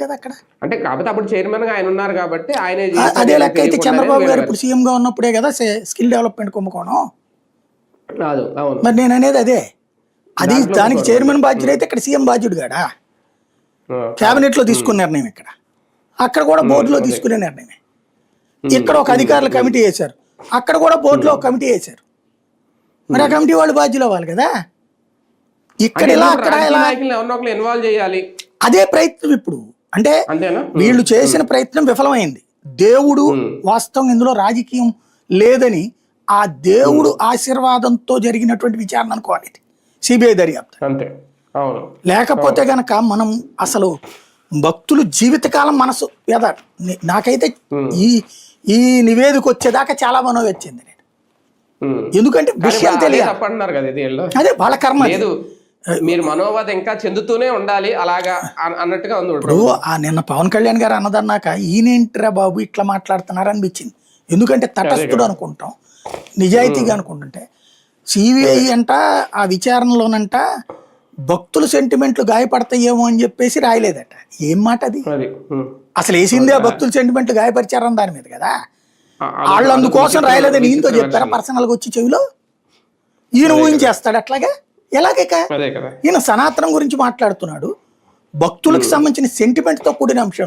కదా అక్కడ. అంటే కాకపోతే అప్పుడు చైర్మన్ గా ఆయన ఉన్నారు కాబట్టి ఆయన అదే లెక్క అయితే చంద్రబాబు గారు ఇప్పుడు సీఎంగా ఉన్నప్పుడే కదా స్కిల్ డెవలప్మెంట్ కుంభకోణం. మరి నేను అనేది అదే, అది దానికి చైర్మన్ బాధ్యుడు అయితే ఇక్కడ సీఎం బాధ్యుడు కాడా. క్యాబినెట్ లో తీసుకున్న నిర్ణయం ఇక్కడ, అక్కడ కూడా బోర్డులో తీసుకునే నిర్ణయమే. ఇక్కడ ఒక అధికారుల కమిటీ వేశారు, అక్కడ కూడా బోర్డులో ఒక కమిటీ వేశారు. మరి ఆ కమిటీ వాళ్ళు బాధ్యులు అవ్వాలి కదా. ఇక్కడ ఇలా అక్కడ ఇన్వాల్వ్ చేయాలి, అదే ప్రయత్నం ఇప్పుడు. అంటే వీళ్ళు చేసిన ప్రయత్నం విఫలమైంది. దేవుడు వాస్తవం ఇందులో రాజకీయం లేదని ఆ దేవుడు ఆశీర్వాదంతో జరిగినటువంటి విచారణ అనుకోవాలి సిబిఐ దర్యాప్తు. లేకపోతే గనక మనం అసలు భక్తులు జీవితకాలం మనసు నాకైతే ఈ నివేదిక వచ్చేదాకా చాలా మనోవచ్చింది నేను. ఎందుకంటే విషయం తెలియదు, అదే వాళ్ళ కర్మ. మీరు మనోవాదం ఇంకా చెందుతూనే ఉండాలి అలాగా అన్నట్టుగా ఉంది. ఇప్పుడు నిన్న పవన్ కళ్యాణ్ గారు అన్నదన్నాక ఈయనేంట్రా బాబు ఇట్లా మాట్లాడుతున్నారు అనిపించింది. ఎందుకంటే తటస్థుడు అనుకుంటాం, నిజాయితీగా అనుకుంటుంటే. సిబిఐ అంట ఆ విచారణలోనంట భక్తుల సెంటిమెంట్లు గాయపడతాయేమో అని చెప్పేసి రాయలేదట. ఏం మాట అది? అసలు వేసిందే ఆ భక్తుల సెంటిమెంట్లు గాయపరిచారని దాని మీద కదా. వాళ్ళు అందుకోసం రాయలేదని ఈయనతో చెప్పారా పర్సనల్గా వచ్చి చెవిలో? ఈయన ఊహించేస్తాడు అట్లాగే. ఎలాగే ఈయన సనాతనం గురించి మాట్లాడుతున్నాడు, భక్తులకు సంబంధించిన సెంటిమెంట్తో కూడిన అంశం.